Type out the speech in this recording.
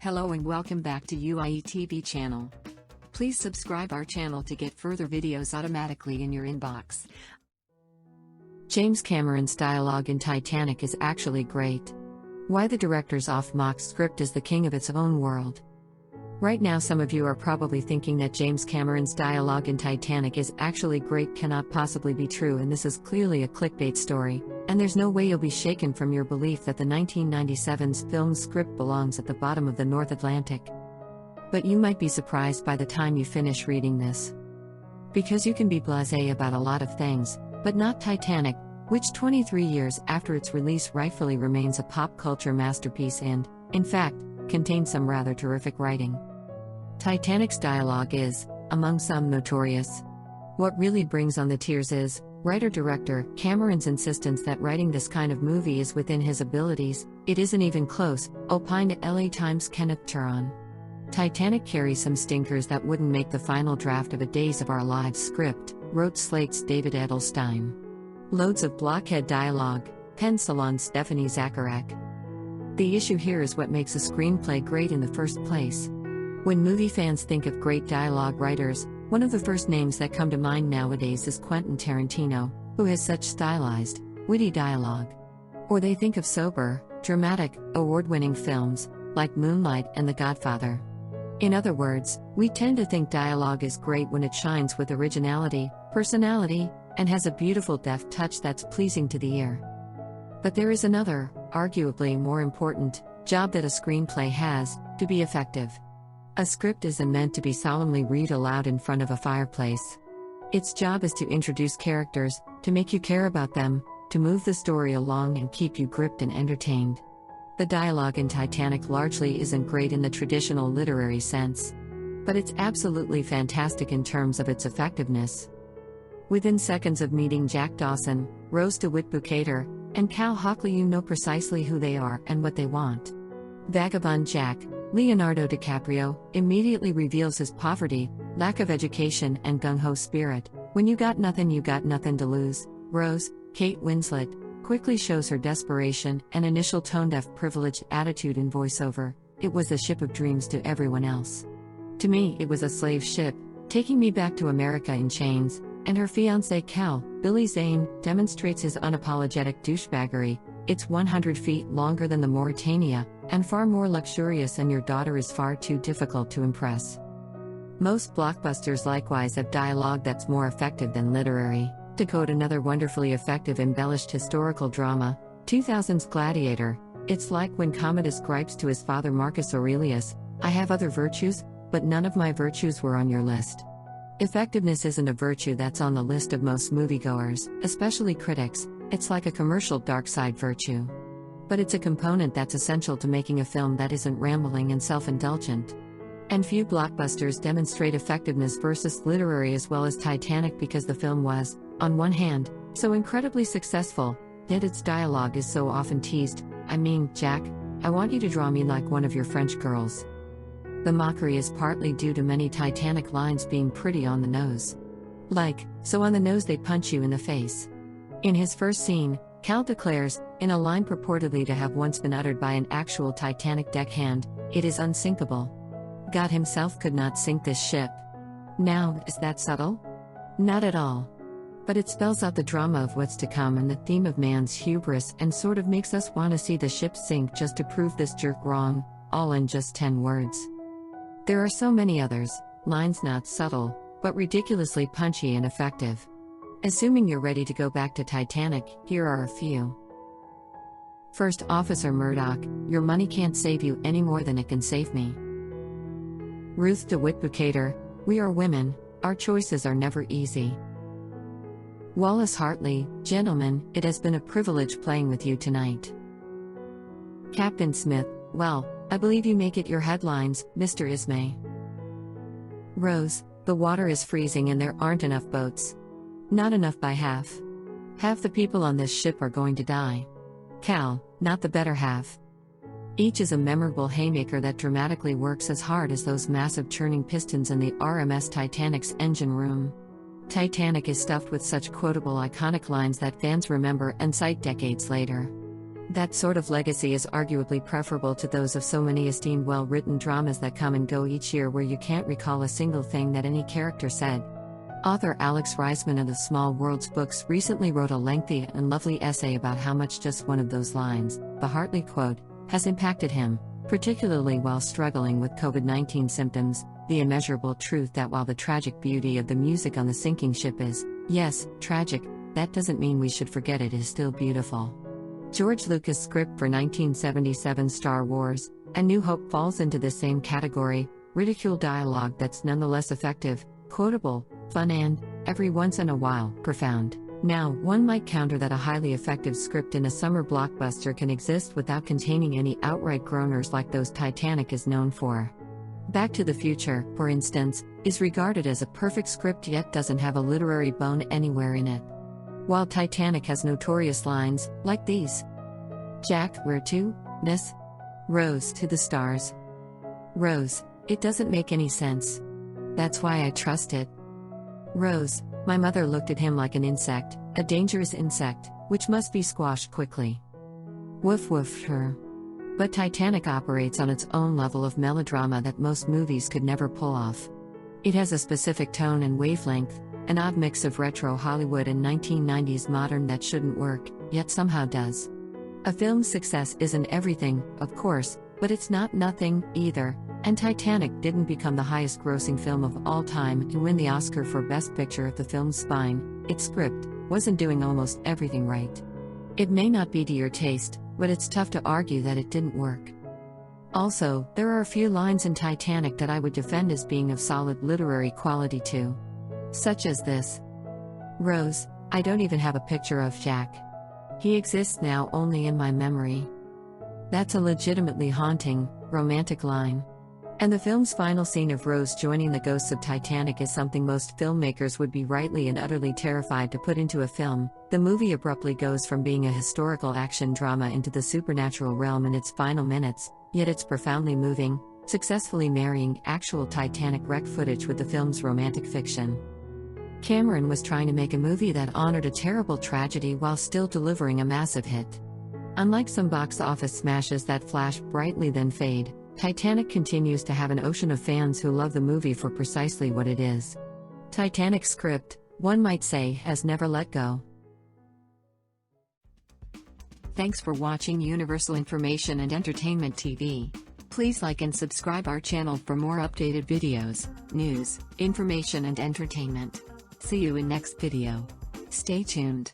Hello and welcome back to UIE TV channel. Please subscribe our channel to get further videos automatically in your inbox. James Cameron's dialogue in Titanic is actually great. Why the director's off-mock script is the king of its own world. Right now some of you are probably thinking that James Cameron's dialogue in Titanic is actually great cannot possibly be true, and this is clearly a clickbait story, and there's no way you'll be shaken from your belief that the 1997's film script belongs at the bottom of the North Atlantic. But you might be surprised by the time you finish reading this. Because you can be blasé about a lot of things, but not Titanic, which 23 years after its release rightfully remains a pop culture masterpiece and, in fact, contains some rather terrific writing. Titanic's dialogue is, among some, notorious. What really brings on the tears is, writer-director Cameron's insistence that writing this kind of movie is within his abilities. It isn't even close, opined LA Times' Kenneth Turan. Titanic carries some stinkers that wouldn't make the final draft of a Days of Our Lives script, wrote Slate's David Edelstein. Loads of blockhead dialogue, Penn Salon's Stephanie Zacharek. The issue here is what makes a screenplay great in the first place. When movie fans think of great dialogue writers, one of the first names that come to mind nowadays is Quentin Tarantino, who has such stylized, witty dialogue. Or they think of sober, dramatic, award-winning films, like Moonlight and The Godfather. In other words, we tend to think dialogue is great when it shines with originality, personality, and has a beautiful deft touch that's pleasing to the ear. But there is another, arguably more important, job that a screenplay has: to be effective. A script isn't meant to be solemnly read aloud in front of a fireplace. Its job is to introduce characters, to make you care about them, to move the story along and keep you gripped and entertained. The dialogue in Titanic largely isn't great in the traditional literary sense. But it's absolutely fantastic in terms of its effectiveness. Within seconds of meeting Jack Dawson, Rose DeWitt Bukater, and Cal Hockley, you know precisely who they are and what they want. Vagabond Jack, Leonardo DiCaprio, immediately reveals his poverty, lack of education, and gung-ho spirit. When you got nothing to lose. Rose, Kate Winslet, quickly shows her desperation and initial tone-deaf privileged attitude in voiceover. It was a ship of dreams to everyone else. To me, it was a slave ship, taking me back to America in chains. And her fiancé Cal, Billy Zane, demonstrates his unapologetic douchebaggery. It's 100 feet longer than the Mauritania, and far more luxurious, and your daughter is far too difficult to impress. Most blockbusters likewise have dialogue that's more effective than literary. To quote another wonderfully effective embellished historical drama, 2000's Gladiator, it's like when Commodus gripes to his father Marcus Aurelius, "I have other virtues, but none of my virtues were on your list." Effectiveness isn't a virtue that's on the list of most moviegoers, especially critics. It's like a commercial dark side virtue. But it's a component that's essential to making a film that isn't rambling and self-indulgent. And few blockbusters demonstrate effectiveness versus literary as well as Titanic, because the film was, on one hand, so incredibly successful, yet its dialogue is so often teased. I mean, Jack, I want you to draw me like one of your French girls. The mockery is partly due to many Titanic lines being pretty on the nose. Like, so on the nose they punch you in the face. In his first scene, Cal declares, in a line purportedly to have once been uttered by an actual Titanic deckhand, "It is unsinkable. God himself could not sink this ship." Now, is that subtle? Not at all. But it spells out the drama of what's to come and the theme of man's hubris, and sort of makes us want to see the ship sink just to prove this jerk wrong, all in just 10 words. There are so many others, lines not subtle, but ridiculously punchy and effective. Assuming you're ready to go back to Titanic, here are a few. First Officer Murdoch, your money can't save you any more than it can save me. Ruth DeWitt Bukater, we are women, our choices are never easy. Wallace Hartley, gentlemen, it has been a privilege playing with you tonight. Captain Smith, well, I believe you make it your headlines, Mr. Ismay. Rose, the water is freezing and there aren't enough boats. Not enough by half. Half the people on this ship are going to die. Cal, not the better half. Each is a memorable haymaker that dramatically works as hard as those massive churning pistons in the RMS Titanic's engine room. Titanic is stuffed with such quotable iconic lines that fans remember and cite decades later. That sort of legacy is arguably preferable to those of so many esteemed well-written dramas that come and go each year where you can't recall a single thing that any character said. Author Alex Reisman of the Small Worlds books recently wrote a lengthy and lovely essay about how much just one of those lines, the Hartley quote, has impacted him, particularly while struggling with COVID-19 symptoms, the immeasurable truth that while the tragic beauty of the music on the sinking ship is, yes, tragic, that doesn't mean we should forget it is still beautiful. George Lucas' script for 1977 Star Wars, A New Hope falls into the same category, ridicule dialogue that's nonetheless effective, quotable, fun and, every once in a while, profound. Now, one might counter that a highly effective script in a summer blockbuster can exist without containing any outright groaners like those Titanic is known for. Back to the Future, for instance, is regarded as a perfect script yet doesn't have a literary bone anywhere in it. While Titanic has notorious lines, like these. Jack, where to, miss? Rose, to the stars. Rose, it doesn't make any sense. That's why I trust it. Rose, my mother looked at him like an insect, a dangerous insect, which must be squashed quickly. Woof woof her. But Titanic operates on its own level of melodrama that most movies could never pull off. It has a specific tone and wavelength, an odd mix of retro Hollywood and 1990s modern that shouldn't work, yet somehow does. A film's success isn't everything, of course, but it's not nothing, either, and Titanic didn't become the highest-grossing film of all time and win the Oscar for Best Picture if the film's spine, its script, wasn't doing almost everything right. It may not be to your taste, but it's tough to argue that it didn't work. Also, there are a few lines in Titanic that I would defend as being of solid literary quality too. Such as this. Rose, I don't even have a picture of Jack. He exists now only in my memory. That's a legitimately haunting, romantic line. And the film's final scene of Rose joining the ghosts of Titanic is something most filmmakers would be rightly and utterly terrified to put into a film. The movie abruptly goes from being a historical action drama into the supernatural realm in its final minutes, yet it's profoundly moving, successfully marrying actual Titanic wreck footage with the film's romantic fiction. Cameron was trying to make a movie that honored a terrible tragedy while still delivering a massive hit. Unlike some box office smashes that flash brightly then fade, Titanic continues to have an ocean of fans who love the movie for precisely what it is. Titanic's script, one might say, has never let go. Thanks for watching Universal Information and Entertainment TV. Please like and subscribe our channel for more updated videos, news, information and entertainment. See you in next video. Stay tuned.